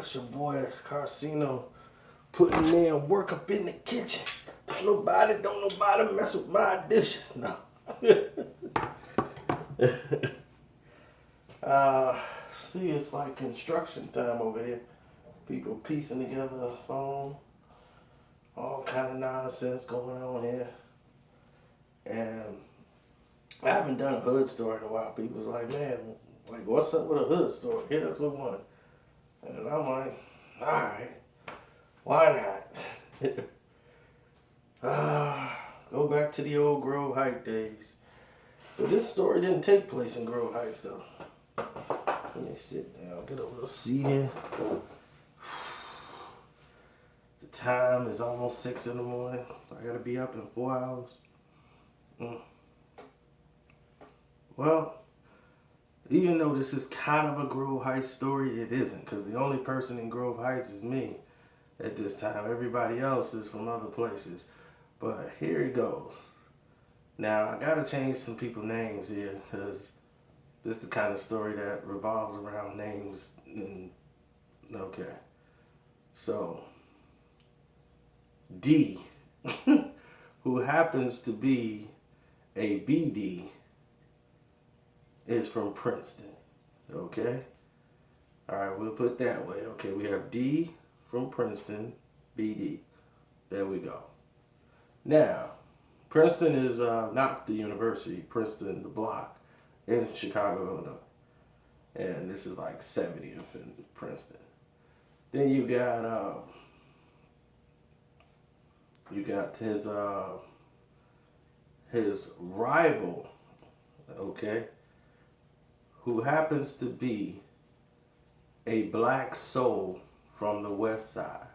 It's your boy Karceno putting in work up in the kitchen. Don't nobody mess with my dishes. No. See, it's like construction time over here. People piecing together a phone. All kind of nonsense going on here. And I haven't done a hood story in a while. People's like, man, like, what's up with a hood story? Hit us with one. And I'm like, all right, why not? Go back to the old Grove Heights days. But this story didn't take place in Grove Heights, though. Let me sit down, get a little seat in. The time is almost 6 in the morning. I gotta be up in 4 hours. Well, even though this is kind of a Grove Heights story, it isn't, because the only person in Grove Heights is me at this time. Everybody else is from other places. But here it goes. Now, I gotta change some people's names here, because this is the kind of story that revolves around names. Okay. So, D, who happens to be a BD, is from Princeton. Okay? Alright, we'll put it that way. Okay, we have D from Princeton, BD. There we go. Now, Princeton is not the university, Princeton, the block in Chicago, Illinois. And this is like 70th in Princeton. Then you got his rival, okay, who happens to be a black soul from the West Side.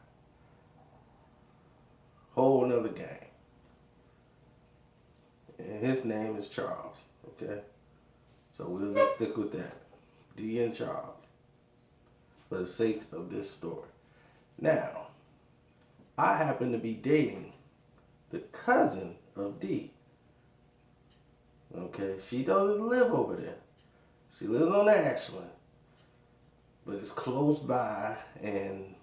Whole nother gang. And his name is Charles, okay? So we'll just stick with that. D and Charles, for the sake of this story. Now, I happen to be dating the cousin of D. Okay, she doesn't live over there. She lives on Ashland, but it's close by, and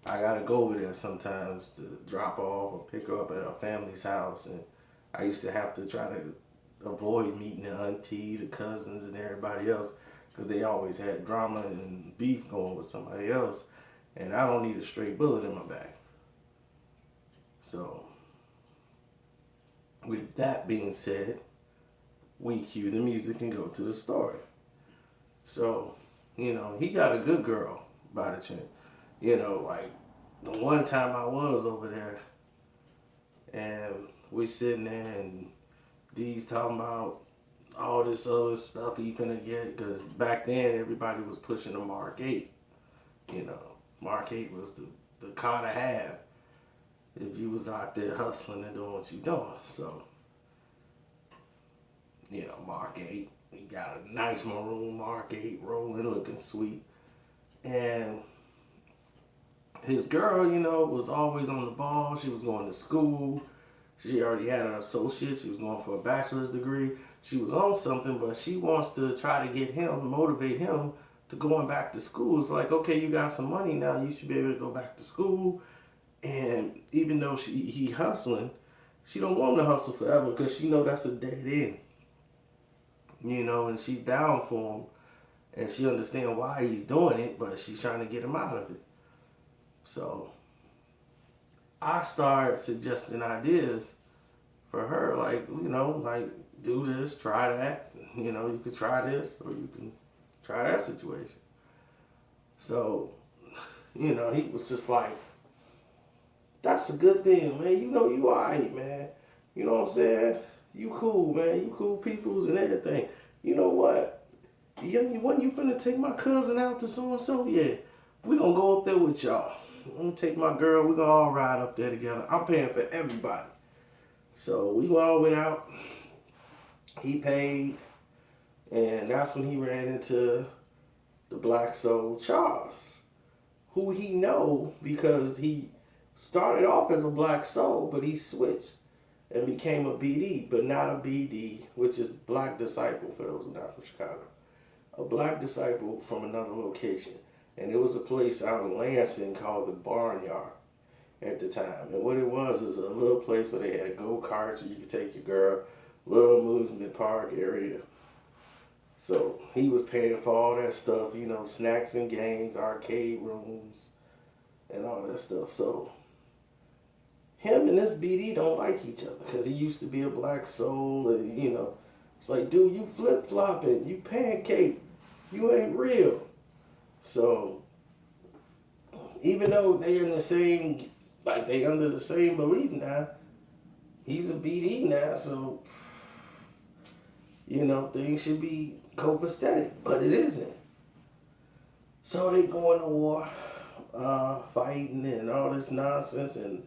I gotta go over there sometimes to drop off or pick her up at her family's house. And I used to have to try to avoid meeting the auntie, the cousins, and everybody else, because they always had drama and beef going with somebody else, and I don't need a straight bullet in my back. So, with that being said, we cue the music and go to the story. So, he got a good girl by the chin. Like the one time I was over there, and we sitting there, and D's talking about all this other stuff he finna get, because back then everybody was pushing the Mark 8. Mark 8 was the car to have if you was out there hustling and doing what you doing. So, Mark 8, he got a nice maroon Mark 8 rolling, looking sweet. And his girl, was always on the ball. She was going to school. She already had an associate. She was going for a bachelor's degree. She was on something, but she wants to try to get him, motivate him to going back to school. It's like, okay, you got some money now. You should be able to go back to school. And even though he hustling, she don't want to hustle forever, because she know that's a dead end. And she's down for him. And she understands why he's doing it, but she's trying to get him out of it. So I started suggesting ideas for her, like, do this, try that. You could try this, or you can try that situation. So, he was just like, that's a good thing, man. You alright, man. You know what I'm saying? You cool, man. You cool peoples and everything. You know what? When you finna take my cousin out to so-and-so? Yeah. We gonna go up there with y'all. I'm gonna take my girl. We gonna all ride up there together. I'm paying for everybody. So we all went out. He paid. And that's when he ran into the black soul Charles, who he know because he started off as a black soul, but he switched and became a BD, but not a BD, which is black disciple for those not from Chicago. A black disciple from another location. And it was a place out in Lansing called the Barnyard at the time. And what it was is a little place where they had go-karts where you could take your girl, little amusement park area. So he was paying for all that stuff, you know, snacks and games, arcade rooms, and all that stuff. So him and this BD don't like each other because he used to be a black soul, and you know, it's like, dude, you flip flopping, you pancake, you ain't real. So even though they in the same, like they under the same belief now, he's a BD now, so you know things should be copacetic, but it isn't. So they going to war, fighting and all this nonsense, and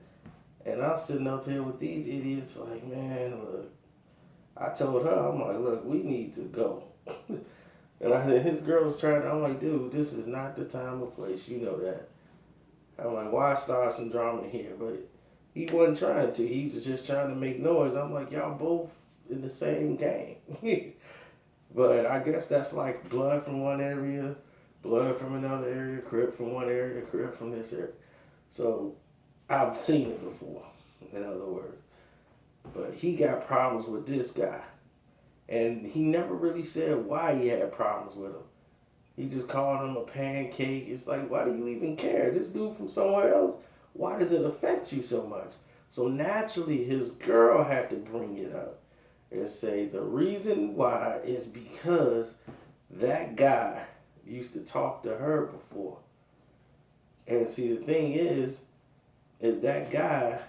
I'm sitting up here with these idiots like, man, look, I told her, I'm like, look, we need to go. And his girl's trying, I'm like, dude, this is not the time or place, you know that. I'm like, why start some drama here? But he wasn't trying to, he was just trying to make noise. I'm like, y'all both in the same game. But I guess that's like blood from one area, blood from another area, crip from one area, crip from this area. So I've seen it before, in other words. But he got problems with this guy. And he never really said why he had problems with him. He just called him a pancake. It's like, why do you even care? This dude from somewhere else, why does it affect you so much? So naturally, his girl had to bring it up and say the reason why is because that guy used to talk to her before. And see, the thing is that guy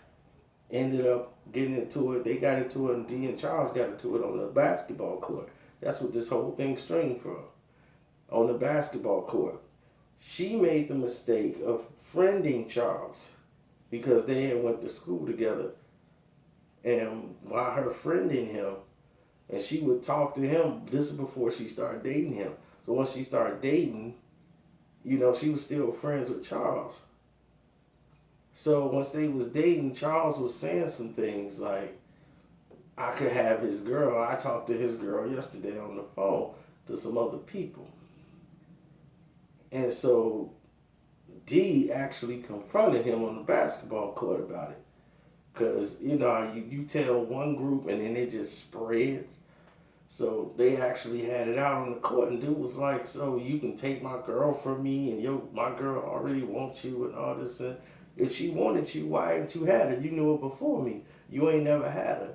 ended up getting into it. They got into it, and D and Charles got into it on the basketball court. That's what this whole thing stemmed from. On the basketball court, she made the mistake of friending Charles because they had went to school together. And while her friending him, and she would talk to him, this is before she started dating him. So once she started dating, you know, she was still friends with Charles. So once they was dating, Charles was saying some things like, I could have his girl. I talked to his girl yesterday on the phone to some other people. And so D actually confronted him on the basketball court about it. Because, you know, you tell one group and then it just spreads. So they actually had it out on the court, and dude was like, so you can take my girl from me, and my girl already wants you and all this. And if she wanted you, why ain't you had her? You knew her before me. You ain't never had her.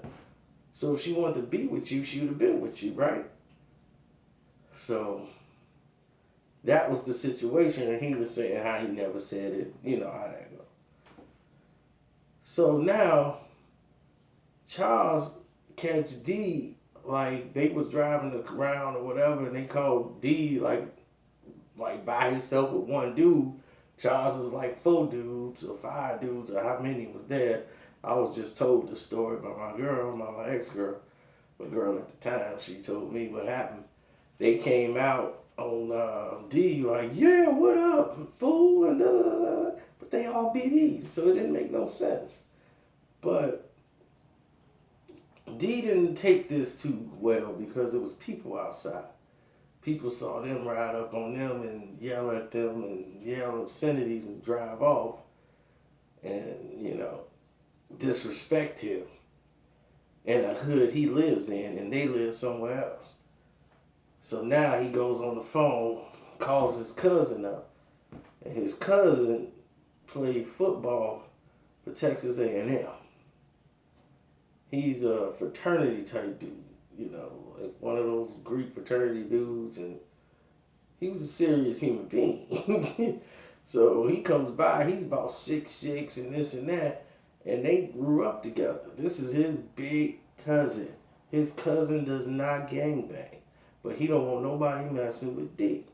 So if she wanted to be with you, she would have been with you, right? So that was the situation, and he was saying how he never said it. You know how that goes. So now, Charles catch D, like they was driving around or whatever, and they called D like by himself with one dude. Charles was like 4 dudes or 5 dudes or how many was there. I was just told the story by my girl, my ex-girl. My girl at the time, she told me what happened. They came out on D like, yeah, what up, fool, and da da da. But they all BDs, so it didn't make no sense. But D didn't take this too well because it was people outside. People saw them ride up on them and yell at them and yell obscenities and drive off and, you know, disrespect him in a hood he lives in, and they live somewhere else. So now he goes on the phone, calls his cousin up, and his cousin played football for Texas A&M. He's a fraternity type dude, you know, like one of those Greek fraternity dudes, and he was a serious human being. So he comes by, he's about 6'6" and this and that, and they grew up together. This is his big cousin. His cousin does not gangbang, but he don't want nobody messing with D.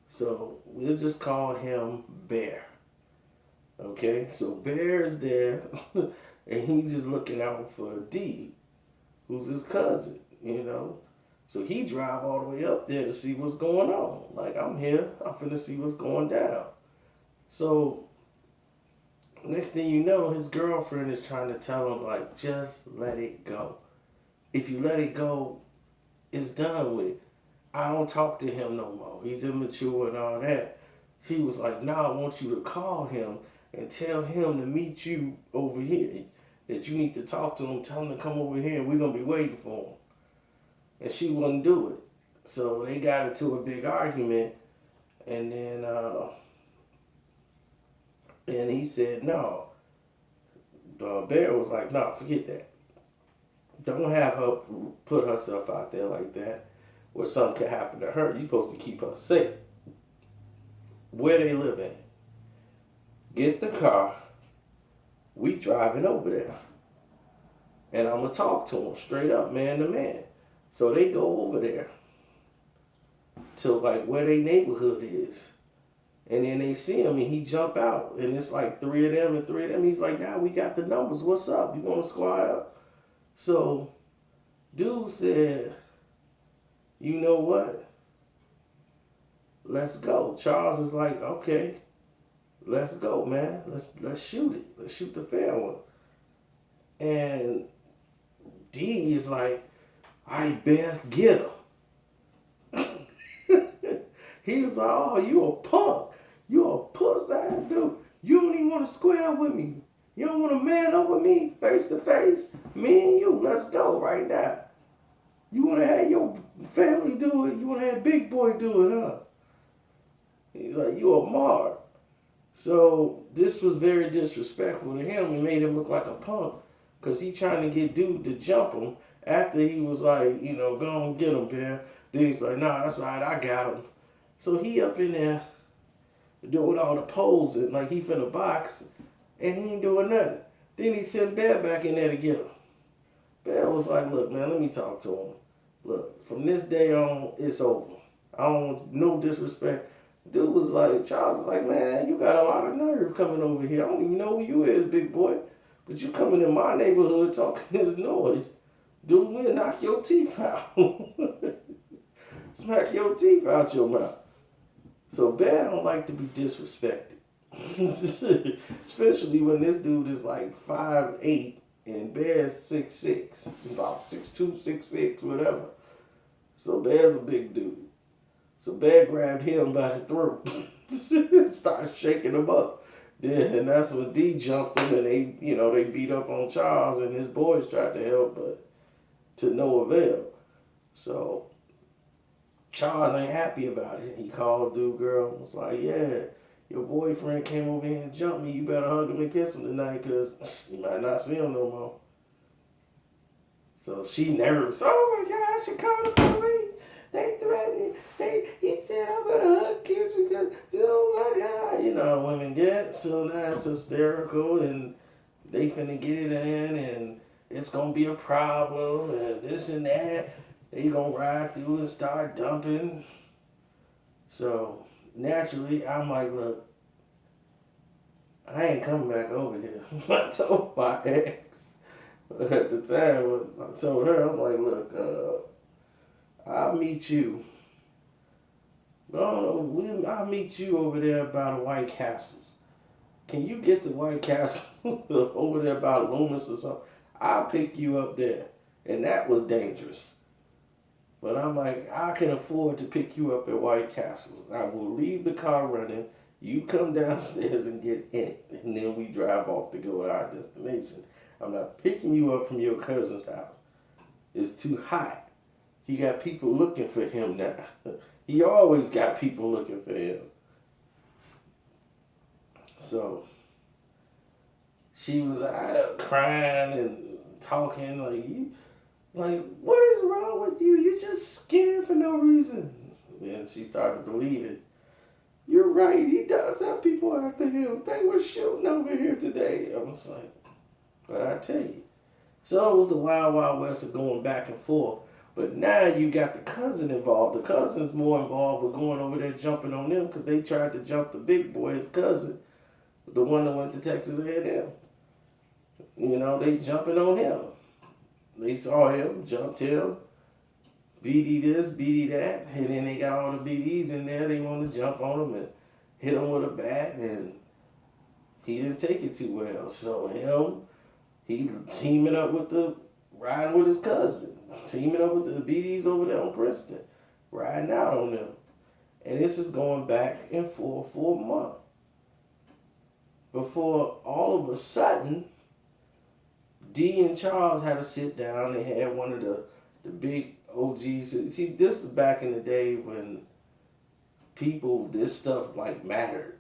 So we'll just call him Bear. Okay, so Bear is there, and he's just looking out for D, who's his cousin, you know. So he drive all the way up there to see what's going on. Like, I'm here, I'm finna see what's going down. So next thing you know, his girlfriend is trying to tell him, like, just let it go. If you let it go, it's done with. I don't talk to him no more. He's immature and all that. He was like, nah, I want you to call him and tell him to meet you over here. That you need to talk to him, tell him to come over here and we're going to be waiting for him. And she wouldn't do it. So they got into a big argument and then and he said, no. Bear was like, no, forget that. Don't have her put herself out there like that where something could happen to her. You're supposed to keep her safe. Where they live at. Get the car. We driving over there. And I'm going to talk to him straight up, man to man. So they go over there to like where their neighborhood is. And then they see him and he jump out. And it's like three of them and three of them. He's like, nah, we got the numbers. What's up? You want to squad up? So dude said, you know what? Let's go. Charles is like, okay, let's go, man. Let's shoot it. Let's shoot the fair one. And D is like, I better get him. He was like, oh, you a punk. You a puss-ass dude. You don't even want to square with me. You don't want to man up with me face to face. Me and you, let's go right now. You want to have your family do it. You want to have Big Boy do it, huh? He's like, you a mark. So this was very disrespectful to him. It made him look like a punk because he trying to get dude to jump him after he was like, you know, go and get him, Bear. Then he's like, nah, that's all right, I got him. So he up in there doing all the posing like he finna box, and he ain't doing nothing. Then he sent Bear back in there to get him. Bear was like, look, man, let me talk to him. Look, from this day on, it's over. I don't want no disrespect. Dude was like, Charles was like, man, you got a lot of nerve coming over here. I don't even know who you is, big boy. But you coming in my neighborhood talking this noise. Dude, we'll knock your teeth out. Smack your teeth out your mouth. So Bear don't like to be disrespected. Especially when this dude is like 5'8" and Bear's 6'6", about 6'2", 6'6", whatever. So Bear's a big dude. So Bear grabbed him by the throat, started shaking him up. Then and that's when D jumped him and they beat up on Charles and his boys tried to help, but to no avail. So Charles ain't happy about it. He called dude girl and was like, yeah, your boyfriend came over here and jumped me. You better hug him and kiss him tonight because you might not see him no more. So she nervous. Oh my God, I should call the police. They threatened me. He said I better hug kiss you because, oh my God. You know how women get. So now it's hysterical and they finna get it in and it's gonna be a problem and this and that. They gonna ride through and start dumping. So naturally, I'm like, look, I ain't coming back over here. I told my ex at the time. I told her, I'm like, look, I'll meet you. I'll meet you over there by the White Castles. Can you get to White Castle over there by Loomis or something? I'll pick you up there. And that was dangerous. But I'm like, I can afford to pick you up at White Castles. I will leave the car running. You come downstairs and get in it. And then we drive off to go to our destination. I'm not picking you up from your cousin's house. It's too hot. He got people looking for him now. He always got people looking for him. So she was out crying and talking like, what is wrong with you? You're just scared for no reason. And she started to believe it. You're right. He does have people after him. They were shooting over here today. I was like, but I tell you. So it was the Wild Wild West of going back and forth. But now you got the cousin involved. The cousin's more involved with going over there jumping on them because they tried to jump the big boy, his cousin, the one that went to Texas A&M. You know, they jumping on him. They saw him, jumped him, BD this, BD that, and then they got all the BDs in there. They want to jump on him and hit him with a bat, and he didn't take it too well. So he riding with his cousin, teaming up with the BDs over there on Princeton. riding out on them. And this is going back and forth for a month. Before all of a sudden, D and Charles had to sit down. They had one of the big OGs. See, this was back in the day when this stuff like mattered.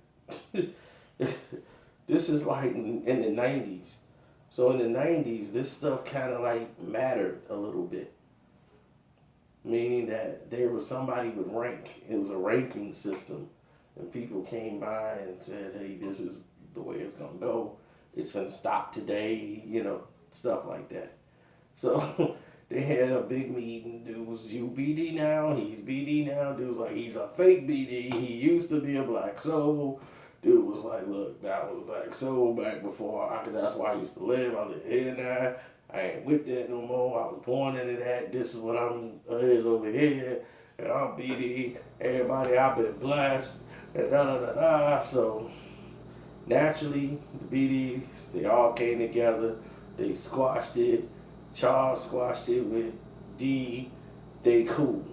This is like in the 90s. So in the 90s, this stuff kind of like mattered a little bit. Meaning that there was somebody with rank. It was a ranking system. And people came by and said, hey, this is the way it's going to go. It's going to stop today, stuff like that. So they had a big meeting. Dude was you BD now? He's BD now. Dude was like, he's a fake BD. He used to be a black soul. Dude was like, look, that was a black soul back before. That's why I used to live. I live here now. I ain't with that no more. I was born into that. This is what is over here. And I'm BD. Everybody, I've been blessed. And da-da-da-da. So naturally, the BDs, they all came together. They squashed it. Charles squashed it with D. They cool.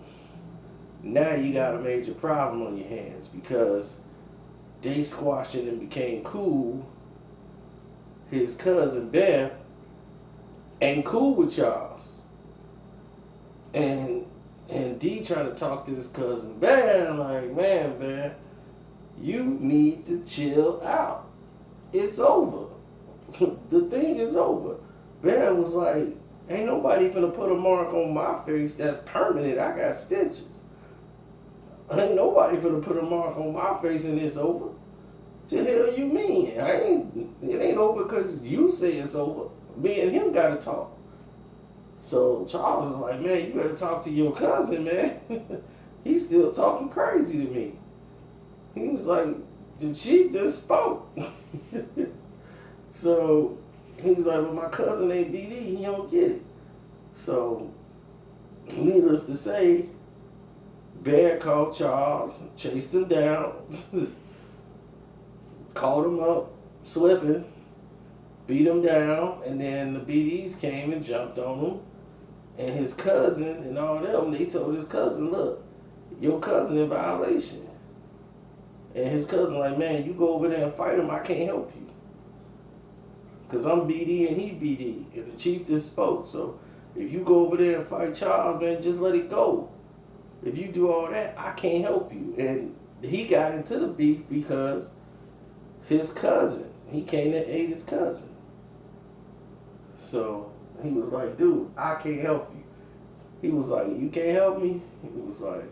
Now you got a major problem on your hands because they squashed it and became cool. His cousin Bear ain't cool with Charles. And D trying to talk to his cousin Bear, like, man, Bear, you need to chill out. It's over. The thing is over. Bear was like, ain't nobody finna put a mark on my face that's permanent. I got stitches. Ain't nobody finna put a mark on my face and it's over. What the hell you mean? It ain't over because you say it's over. Me and him gotta talk. So Charles is like, man, you better talk to your cousin, man. He's still talking crazy to me. He was like, the chief just spoke. So he was like, well, my cousin ain't BD, he don't get it. So, needless to say, Bear called Charles, chased him down, caught him up, slipping, beat him down, and then the BDs came and jumped on him. And his cousin and all them, they told his cousin, look, your cousin in violation. And his cousin like, man, you go over there and fight him, I can't help you. Because I'm BD and he BD. And the chief just spoke. So if you go over there and fight Charles, man, just let it go. If you do all that, I can't help you. And he got into the beef because his cousin, he came and ate his cousin. So he was like, dude, I can't help you. He was like, you can't help me? He was like,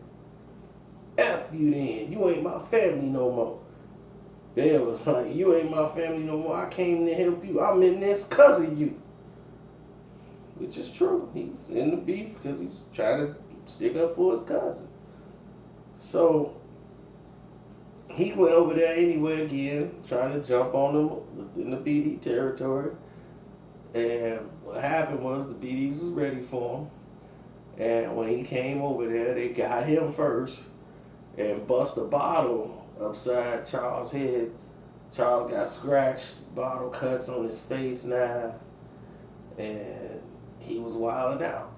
F you then. You ain't my family no more. Bear was like, you ain't my family no more. I came to help you. I'm in this because of you. Which is true. He was in the beef because he was trying to stick up for his cousin. So he went over there anyway again, trying to jump on him in the BD territory. And what happened was the BDs was ready for him. And when he came over there, they got him first and bust a bottle upside Charles' head. Charles got scratched, bottle cuts on his face now, and he was wilding out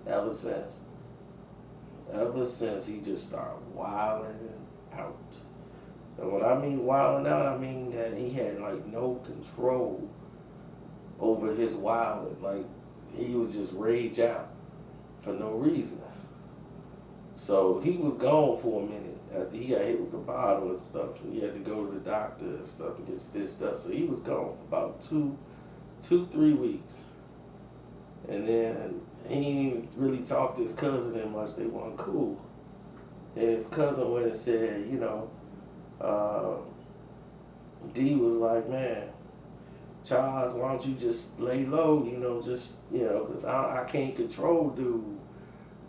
ever since. Ever since he just started wilding out. And when I mean wilding out, I mean that he had like no control over his wilding. Like he was just rage out for no reason. So he was gone for a minute after he got hit with the bottle and stuff. And he had to go to the doctor and stuff and get stitched up. So he was gone for about 3 weeks. And then he didn't even really talk to his cousin that much. They weren't cool. And his cousin went and said, D was like, man, Charles, why don't you just lay low, because I can't control dude.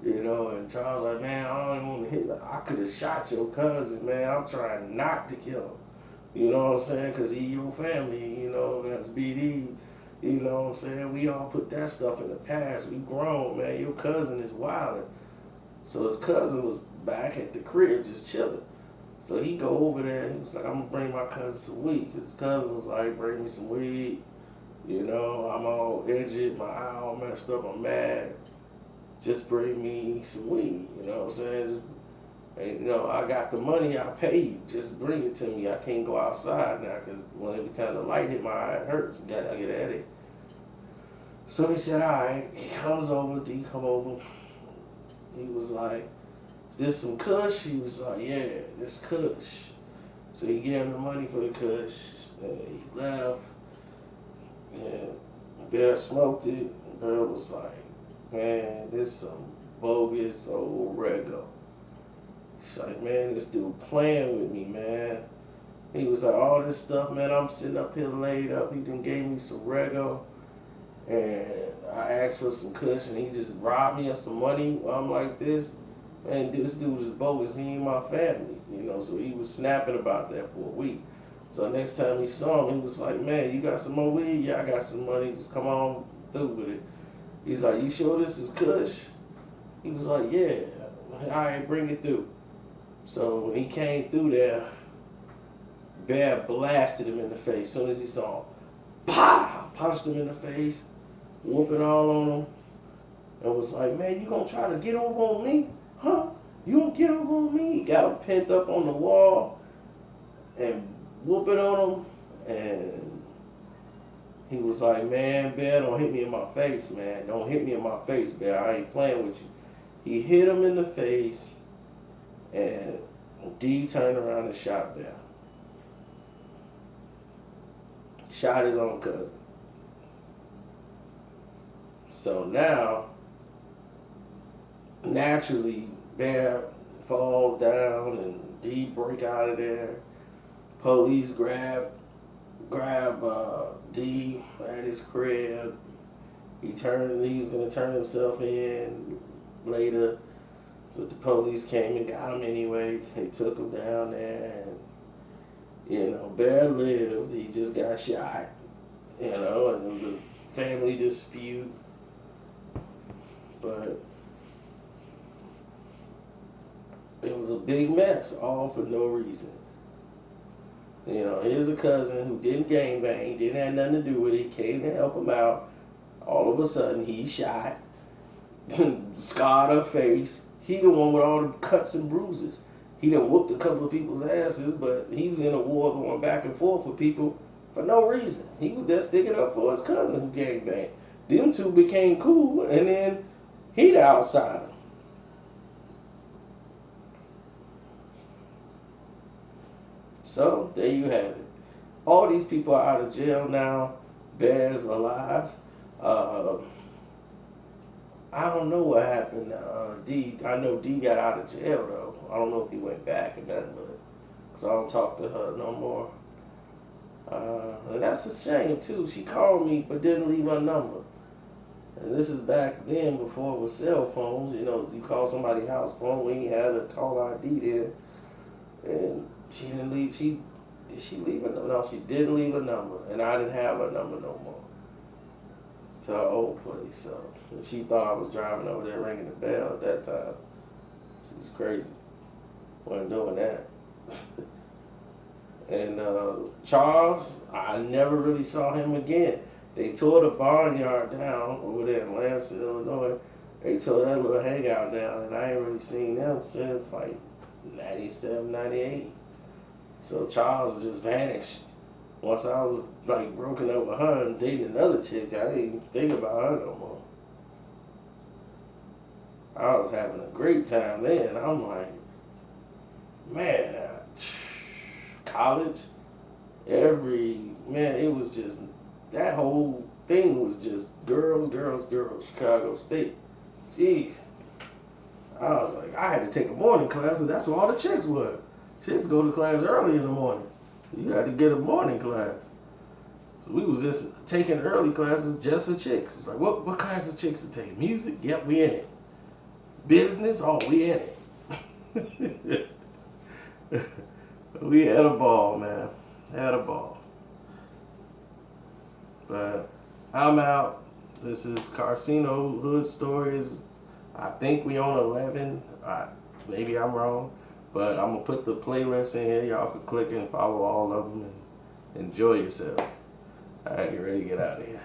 And Charles like, man, I don't even want to hit. I could have shot your cousin, man. I'm trying not to kill him. You know what I'm saying? Because he your family, that's BD. You know what I'm saying? We all put that stuff in the past. We grown, man. Your cousin is wilding. So his cousin was back at the crib just chilling. So he go over there and he was like, I'm going to bring my cousin some weed. His cousin was like, bring me some weed. I'm all edgy. My eye all messed up. I'm mad. just bring me some weed. You know what I'm saying? And, you know, I got the money, I paid. Just bring it to me. I can't go outside now because every time the light hit my eye, it hurts. I get a headache. So he said, all right. He comes over, D come over. He was like, is this some kush? He was like, yeah, this kush. So he gave him the money for the kush. And he left. And Bear smoked it. Bear was like, man, this some bogus old rego. He's like, man, this dude playing with me, man. He was like, all this stuff, man, I'm sitting up here laid up. He done gave me some rego. And I asked for some kush, and he just robbed me of some money while I'm like this. Man, this dude is bogus. He ain't my family, you know. So he was snapping about that for a week. So next time he saw him, he was like, man, you got some more weed? Yeah, I got some money. Just come on through with it. He's like, you sure this is kush? He was like, yeah. All right, bring it through. So when he came through there, Bear blasted him in the face as soon as he saw him. Pow! Punched him in the face, whooping all on him, and was like, man, you gonna try to get over on me? Huh? You gonna get over on me? He got him pent up on the wall and whooping on him, and he was like, man, Bear, don't hit me in my face, man. Don't hit me in my face, Bear. I ain't playing with you. He hit him in the face, and D turned around and shot Bear. Shot his own cousin. So now, naturally, Bear falls down and D break out of there. Police grab D at his crib. He's gonna turn himself in later. But the police came and got him anyway. They took him down there, and you know, Bear lived. He just got shot. You know, and it was a family dispute. But it was a big mess, all for no reason. You know, here's a cousin who didn't gangbang, didn't have nothing to do with it, came to help him out. All of a sudden, he's shot, scarred her face. He the one with all the cuts and bruises. He done whooped a couple of people's asses, but he's in a war going back and forth with people for no reason. He was there sticking up for his cousin who gangbanged. Them two became cool, and then he the outsider. So, there you have it. All these people are out of jail now. Bear's alive. I don't know what happened. I know D got out of jail, though. I don't know if he went back or nothing, but because I don't talk to her no more. And that's a shame, too. She called me, but didn't leave her number. And this is back then before it was cell phones. You know, you call somebody's house phone. We ain't had a call ID there. And she didn't leave. Did she leave a number? No, she didn't leave a number. And I didn't have her number no more. To her old place. So if she thought I was driving over there ringing the bell at that time, she was crazy. Wasn't doing that. And Charles, I never really saw him again. They tore the Barnyard down over there in Lansing, Illinois. They tore that little hangout down, and I ain't really seen them since like 97, 98. So Charles just vanished. Once I was like broken up with her and dating another chick, I didn't think about her no more. I was having a great time then. I'm like, man, college, it was just, that whole thing was just girls, Chicago State. Jeez. I was like, I had to take a morning class because that's where all the chicks were. Chicks go to class early in the morning. You had to get a morning class. So we was just taking early classes just for chicks. It's like, what classes chicks to take? Music? Yep, we in it. Business? Oh, we in it. We had a ball, man. Had a ball. But I'm out. This is Karceno Hood Stories. I think we on 11. Maybe I'm wrong. But I'm going to put the playlist in here. Y'all can click and follow all of them and enjoy yourselves. All right, get ready to get out of here.